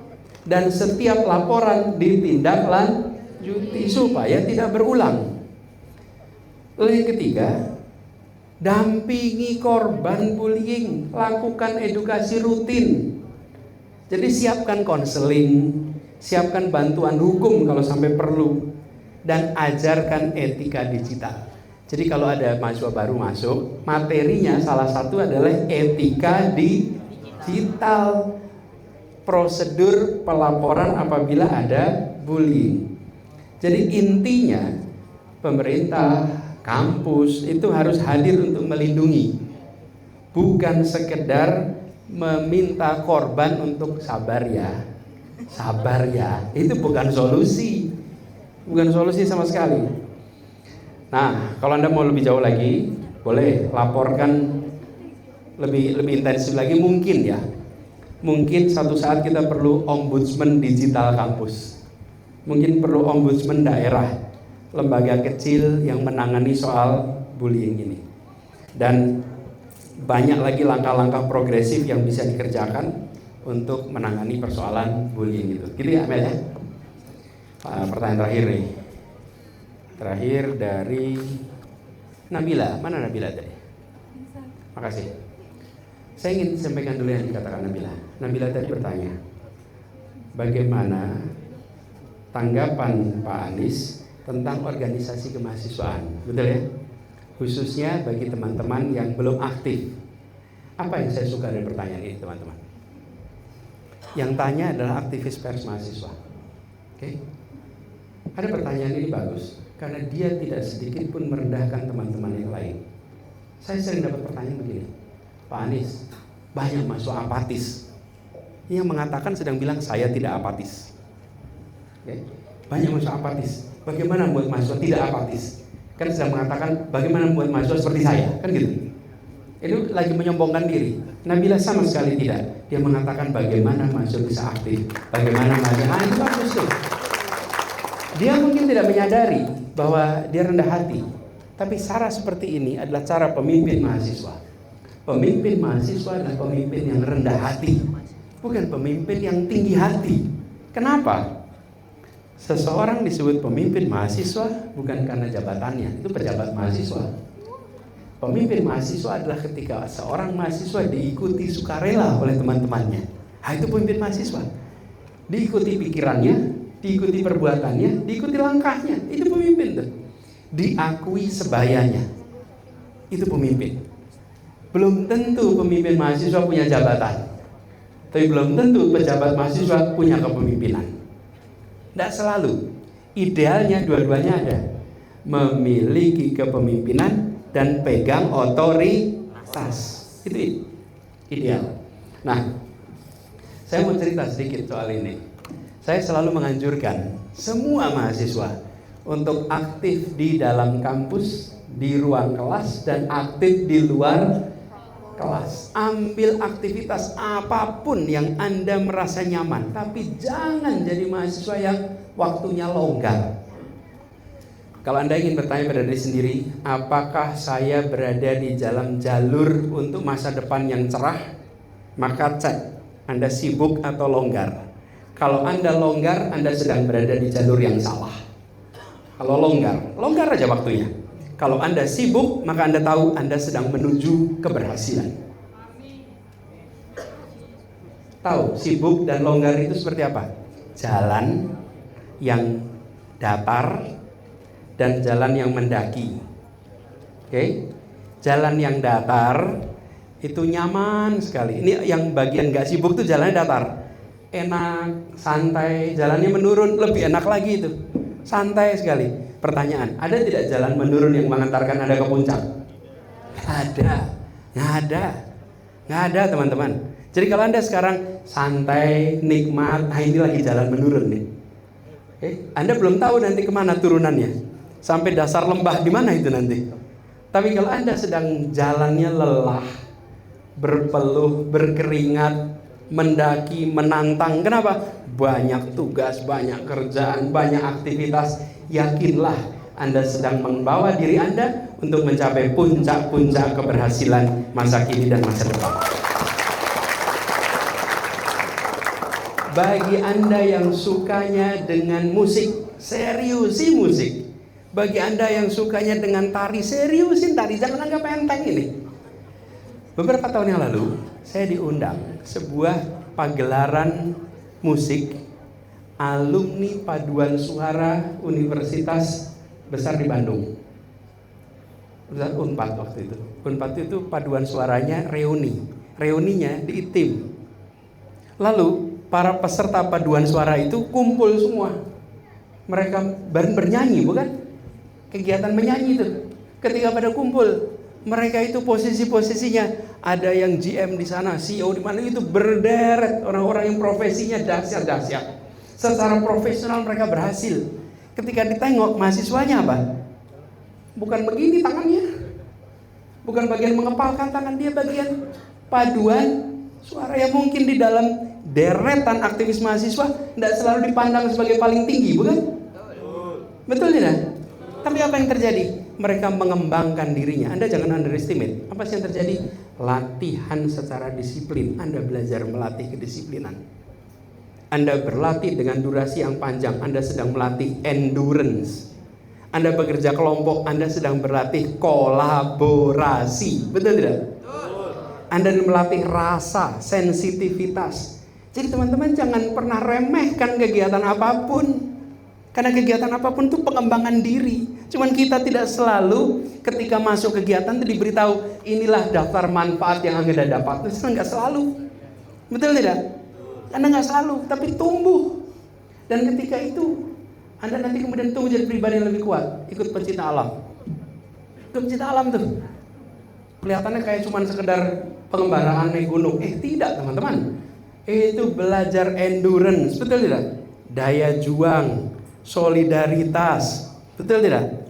dan setiap laporan ditindaklanjuti supaya tidak berulang. Lalu yang ketiga, dampingi korban bullying, lakukan edukasi rutin. Jadi siapkan konseling, siapkan bantuan hukum kalau sampai perlu, dan ajarkan etika digital. Jadi kalau ada mahasiswa baru masuk, materinya salah satu adalah etika digital, prosedur pelaporan apabila ada bullying. Jadi intinya pemerintah, kampus itu harus hadir untuk melindungi, bukan sekedar meminta korban untuk sabar ya, itu bukan solusi sama sekali. Nah, kalau Anda mau lebih jauh lagi, boleh laporkan lebih intensif lagi mungkin ya. Mungkin satu saat kita perlu ombudsman digital kampus, mungkin perlu ombudsman daerah, lembaga kecil yang menangani soal bullying ini. Dan banyak lagi langkah-langkah progresif yang bisa dikerjakan untuk menangani persoalan bullying itu. Gitu ya, Mel ya? Pertanyaan terakhir nih. Terakhir dari Nabila. Mana Nabila tadi? Makasih. Saya ingin sampaikan dulu yang dikatakan Nabila. Nabila tadi bertanya, bagaimana tanggapan Pak Anies tentang organisasi kemahasiswaan, betul ya? Khususnya bagi teman-teman yang belum aktif. Apa yang saya suka dari pertanyaan ini, teman-teman? Yang tanya adalah aktivis pers mahasiswa. Oke? Ada pertanyaan ini bagus karena dia tidak sedikit pun merendahkan teman-teman yang lain. Saya sering dapat pertanyaan begini, Pak Anies, banyak mahasiswa apatis. Yang mengatakan sedang bilang saya tidak apatis. Oke? Banyak mahasiswa apatis. Bagaimana membuat mahasiswa tidak apatis? Kan sedang mengatakan bagaimana membuat mahasiswa seperti saya, kan gitu. Itu lagi menyombongkan diri. Nabila sama sekali tidak. Dia mengatakan bagaimana mahasiswa bisa aktif, bagaimana mahasiswa itu bagus tuh. Dia mungkin tidak menyadari bahwa dia rendah hati, tapi cara seperti ini adalah cara pemimpin mahasiswa. Pemimpin mahasiswa adalah pemimpin yang rendah hati, bukan pemimpin yang tinggi hati. Kenapa? Seseorang disebut pemimpin mahasiswa bukan karena jabatannya, itu pejabat mahasiswa. Pemimpin mahasiswa adalah ketika seorang mahasiswa diikuti sukarela oleh teman-temannya. Itu pemimpin mahasiswa. Diikuti pikirannya, diikuti perbuatannya, diikuti langkahnya. Itu pemimpin tuh. Diakui sebayanya. Itu pemimpin. Belum tentu pemimpin mahasiswa punya jabatan, tapi belum tentu pejabat mahasiswa punya kepemimpinan. Tidak selalu. Idealnya dua-duanya ada. Memiliki kepemimpinan dan pegang otoritas. Itu ideal. Nah, saya mau cerita sedikit soal ini. Saya selalu menganjurkan semua mahasiswa untuk aktif di dalam kampus, di ruang kelas, dan aktif di luar kelas. Ambil aktivitas apapun yang Anda merasa nyaman, tapi jangan jadi mahasiswa yang waktunya longgar. Kalau Anda ingin bertanya pada diri sendiri, apakah saya berada di dalam jalur untuk masa depan yang cerah? Maka cek, Anda sibuk atau longgar. Kalau Anda longgar, Anda sedang berada di jalur yang salah. Kalau longgar aja waktunya. Kalau Anda sibuk, maka Anda tahu Anda sedang menuju keberhasilan. Tahu, sibuk dan longgar itu seperti apa? Jalan yang datar dan jalan yang mendaki. Oke? Jalan yang datar Itu nyaman sekali. Ini yang bagian nggak sibuk tuh jalannya datar, enak, santai, jalannya menurun, lebih enak lagi itu, santai sekali. Pertanyaan, ada tidak jalan menurun yang mengantarkan Anda ke puncak? Nggak ada teman-teman. Jadi kalau Anda sekarang santai, nikmat, ini lagi jalan menurun nih. Anda belum tahu nanti kemana turunannya, sampai dasar lembah di mana itu nanti. Tapi kalau Anda sedang jalannya lelah, berpeluh, berkeringat, mendaki, menantang. Kenapa? Banyak tugas, banyak kerjaan, banyak aktivitas. Yakinlah Anda sedang membawa diri Anda untuk mencapai puncak-puncak keberhasilan masa kini dan masa depan. Bagi Anda yang sukanya dengan musik, seriusi musik. Bagi Anda yang sukanya dengan tari, seriusin tari, jangan anggap enteng ini. Beberapa tahun yang lalu, saya diundang sebuah pagelaran musik alumni paduan suara Universitas Besar di Bandung. Unpad waktu itu. Unpad itu paduan suaranya reuninya di ITIM. Lalu para peserta paduan suara itu kumpul semua. Mereka bernyanyi, bukan? Kegiatan menyanyi itu. Ketika pada kumpul, mereka itu posisi-posisinya, ada yang GM di sana, CEO di mana, itu berderet orang-orang yang profesinya dahsyat-dahsyat. Secara profesional mereka berhasil. Ketika ditengok mahasiswanya apa? Bukan begini tangannya, bukan bagian mengepalkan tangan, dia bagian paduan suara yang mungkin di dalam deretan aktivis mahasiswa tidak selalu dipandang sebagai paling tinggi, bukan? Betul tidak? Tapi apa yang terjadi? Mereka mengembangkan dirinya. Anda jangan underestimate. Apa sih yang terjadi? Latihan secara disiplin. Anda belajar melatih kedisiplinan. Anda berlatih dengan durasi yang panjang. Anda sedang melatih endurance. Anda bekerja kelompok. Anda sedang berlatih kolaborasi. Betul tidak? Anda melatih rasa, sensitivitas. Jadi teman-teman jangan pernah remehkan kegiatan apapun. Karena kegiatan apapun itu pengembangan diri. Cuman kita tidak selalu ketika masuk kegiatan itu diberitahu inilah daftar manfaat yang Anda dapat. Itu nggak selalu. Betul tidak? Anda nggak selalu, tapi tumbuh. Dan ketika itu Anda nanti kemudian tumbuh jadi pribadi yang lebih kuat. Ikut pencinta alam. Ikut pencinta alam tuh. Kelihatannya kayak cuman sekedar pengembaraan naik gunung. Tidak teman-teman. Itu belajar endurance. Betul tidak? Daya juang, solidaritas, betul tidak?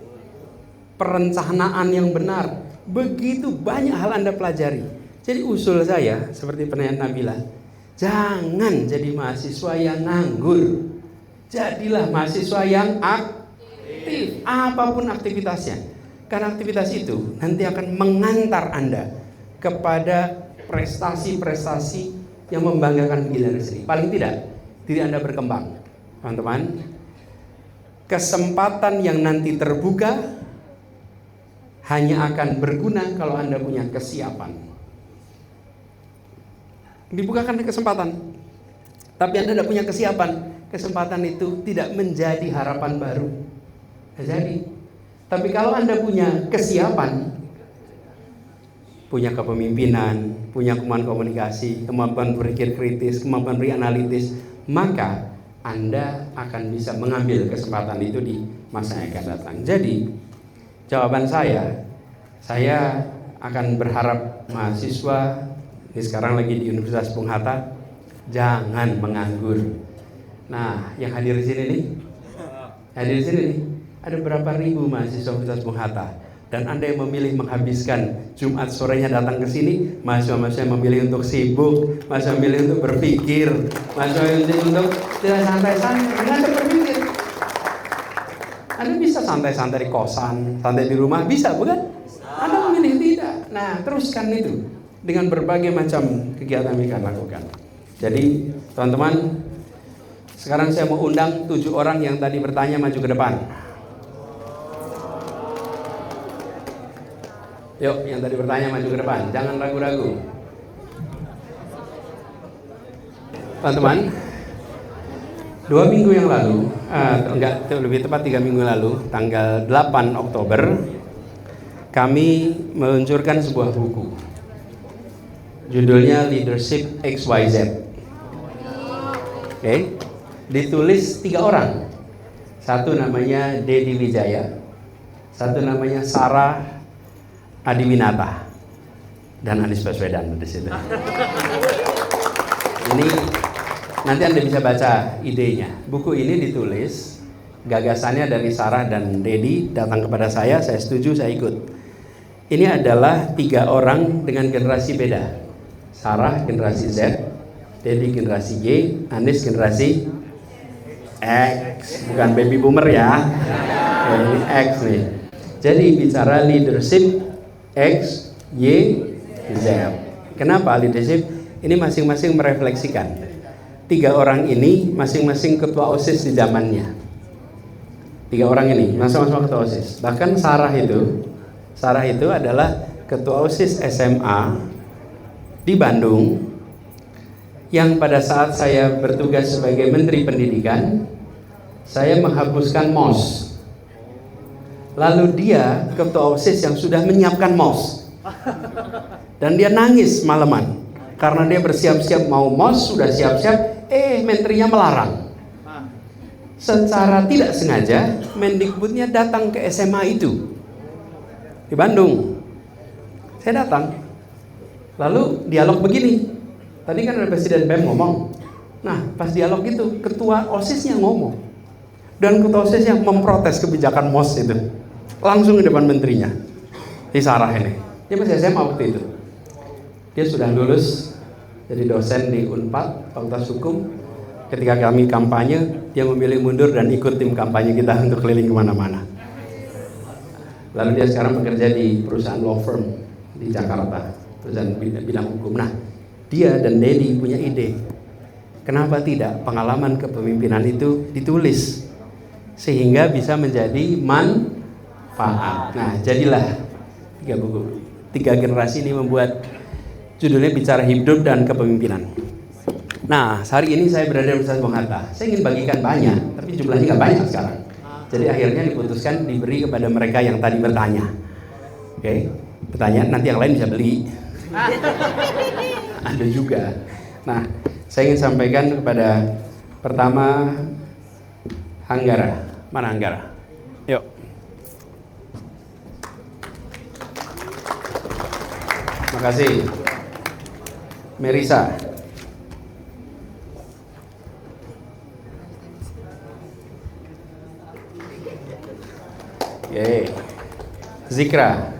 Perencanaan yang benar. Begitu banyak hal Anda pelajari. Jadi usul saya seperti penanya Nabila, jangan jadi mahasiswa yang nganggur. Jadilah mahasiswa yang aktif, apapun aktivitasnya. Karena aktivitas itu nanti akan mengantar Anda kepada prestasi-prestasi yang membanggakan diri Anda sendiri. Paling tidak, diri Anda berkembang. Teman-teman, kesempatan yang nanti terbuka hanya akan berguna kalau Anda punya kesiapan. Dibukakan kesempatan, tapi Anda tidak punya kesiapan, kesempatan itu tidak menjadi harapan baru. Tidak jadi. Tapi kalau Anda punya kesiapan, punya kepemimpinan, punya kemampuan komunikasi, kemampuan berpikir kritis, kemampuan beranalitis, maka Anda akan bisa mengambil kesempatan itu di masa yang akan datang. Jadi, jawaban saya akan berharap mahasiswa ini sekarang lagi di Universitas Bung Hatta, jangan menganggur. Nah, yang hadir di sini nih, ada berapa ribu mahasiswa Universitas Bung Hatta. Dan Anda yang memilih menghabiskan Jumat sorenya datang ke sini, mahasiswa-mahasiswa yang memilih untuk sibuk, mahasiswa memilih untuk berpikir, mahasiswa yang memilih untuk tidak santai-santai. Anda berpikir, Anda bisa santai-santai di kosan, santai di rumah, bisa bukan? Anda memilih tidak. Nah, teruskan itu dengan berbagai macam kegiatan yang kita lakukan. Jadi, teman-teman, sekarang saya mau undang 7 orang yang tadi bertanya maju ke depan. Yuk, yang tadi bertanya maju ke depan, jangan ragu-ragu. Teman-teman, 2 minggu yang lalu, lebih tepat 3 minggu lalu, tanggal 8 Oktober, kami meluncurkan sebuah buku. Judulnya Leadership XYZ. Oke. Ditulis 3 orang. Satu namanya Dedi Wijaya, satu namanya Sarah Adiwinata, dan Anies Baswedan di situ. Ini nanti Anda bisa baca idenya. Buku ini ditulis, gagasannya dari Sarah dan Dedi, datang kepada saya setuju, saya ikut. Ini adalah 3 orang dengan generasi beda. Sarah generasi Z, Dedi generasi Y, Anies generasi X, bukan baby boomer ya. Ini X nih. Jadi bicara leadership X, Y, Z. Kenapa leadership? Ini masing-masing merefleksikan. 3 orang ini masing-masing ketua OSIS di zamannya. 3 orang ini masing-masing ketua OSIS. Bahkan Sarah itu adalah ketua OSIS SMA di Bandung, yang pada saat saya bertugas sebagai Menteri Pendidikan, saya menghapuskan MOS. Lalu dia ketua OSIS yang sudah menyiapkan MOS, dan dia nangis malaman karena dia bersiap-siap mau MOS, sudah siap-siap, menterinya melarang. Secara tidak sengaja Mendikbudnya datang ke SMA itu di Bandung. Saya datang, lalu dialog begini. Tadi kan ada Presiden BEM ngomong. Nah, pas dialog itu ketua OSISnya ngomong, dan ketua OSISnya memprotes kebijakan MOS itu langsung di depan menterinya. Di Sarah ini, dia masih SMA waktu itu. Dia sudah lulus jadi dosen di Unpad, Fakultas Hukum. Ketika kami kampanye, dia memilih mundur dan ikut tim kampanye kita untuk keliling kemana-mana. Lalu dia sekarang bekerja di perusahaan law firm di Jakarta, perusahaan bidang hukum. Nah, dia dan Dedi punya ide, kenapa tidak pengalaman kepemimpinan itu ditulis sehingga bisa menjadi manfaat. Nah, jadilah 3 buku. 3 generasi ini membuat judulnya Bicara Hidup dan Kepemimpinan. Nah, hari ini saya berada di Universitas Bung Hatta. Saya ingin bagikan banyak, tapi jumlahnya nggak banyak sekarang. Jadi akhirnya diputuskan diberi kepada mereka yang tadi bertanya. Oke, pertanyaan nanti yang lain bisa beli. Ada juga. Nah, saya ingin sampaikan kepada pertama Anggara. Mana Anggara? Yuk. Makasih. Merisa. Oke. Zikra.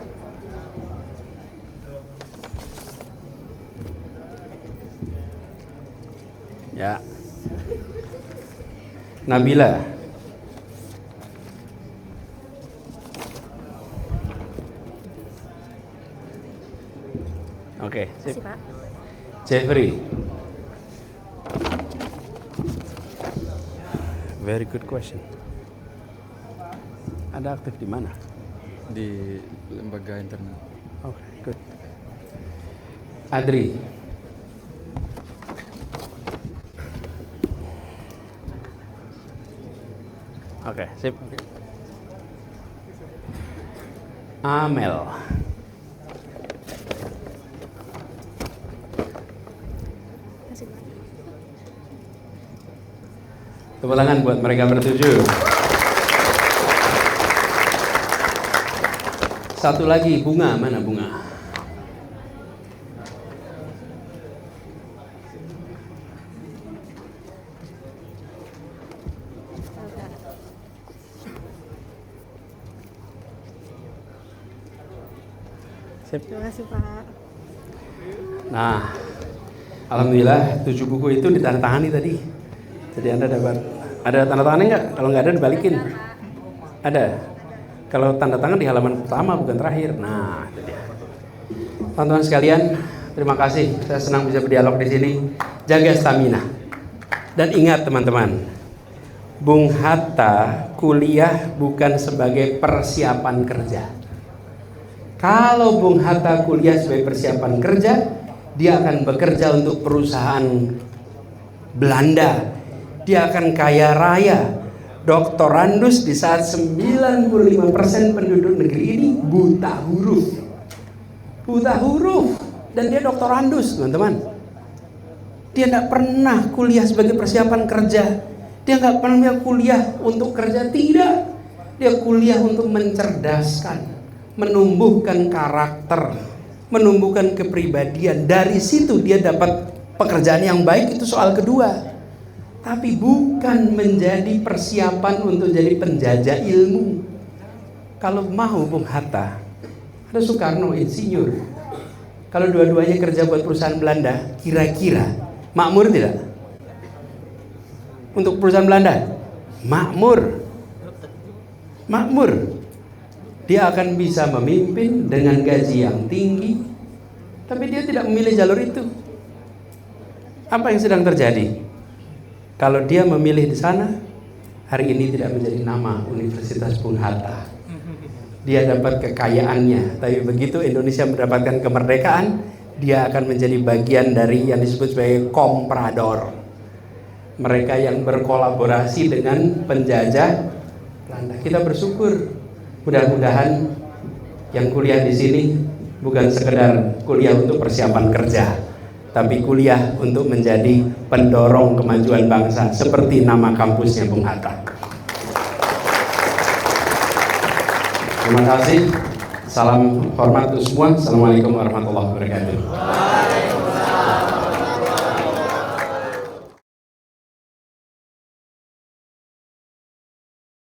Ya. Nabila. Oke, sip. Jeffrey. Very good question. Ada aktif di mana? Di lembaga internet. Oke, good. Adri. Oke, sip. Amel. Tepuk tangan buat mereka bertujuh. Satu lagi, Bunga. Mana Bunga? Sip. Terima kasih Pak. Nah, alhamdulillah 7 buku itu ditandatangani tadi. Jadi Anda dapat, ada tanda tangannya nggak? Kalau nggak ada dibalikin. Ada. Kalau tanda tangan di halaman pertama bukan terakhir. Nah, itu dia. Teman-teman sekalian, terima kasih. Saya senang bisa berdialog di sini. Jaga stamina. Dan ingat teman-teman, Bung Hatta kuliah bukan sebagai persiapan kerja. Kalau Bung Hatta kuliah sebagai persiapan kerja, dia akan bekerja untuk perusahaan Belanda. Dia akan kaya raya, doktorandus di saat 95% penduduk negeri ini buta huruf. Buta huruf. Dan dia doktorandus, teman-teman. Dia tidak pernah kuliah sebagai persiapan kerja. Dia nggak pernah kuliah untuk kerja, tidak. Dia kuliah untuk mencerdaskan, menumbuhkan karakter, menumbuhkan kepribadian. Dari situ dia dapat pekerjaan yang baik, itu soal kedua. Tapi bukan menjadi persiapan untuk jadi penjajah ilmu. Kalau mau Bung Hatta, ada Soekarno insinyur. Kalau dua-duanya kerja buat perusahaan Belanda, kira-kira makmur tidak? Untuk perusahaan Belanda, makmur. Dia akan bisa memimpin dengan gaji yang tinggi, tapi dia tidak memilih jalur itu. Apa yang sedang terjadi? Kalau dia memilih di sana, hari ini tidak menjadi nama Universitas Bung Hatta. Dia dapat kekayaannya, tapi begitu Indonesia mendapatkan kemerdekaan, dia akan menjadi bagian dari yang disebut sebagai komprador. Mereka yang berkolaborasi dengan penjajah Belanda. Kita bersyukur, mudah-mudahan yang kuliah di sini bukan sekedar kuliah untuk persiapan kerja, tapi kuliah untuk menjadi pendorong kemajuan bangsa seperti nama kampusnya Bung Hatta. Terima kasih. Salam hormat untuk semua. Assalamualaikum warahmatullahi wabarakatuh.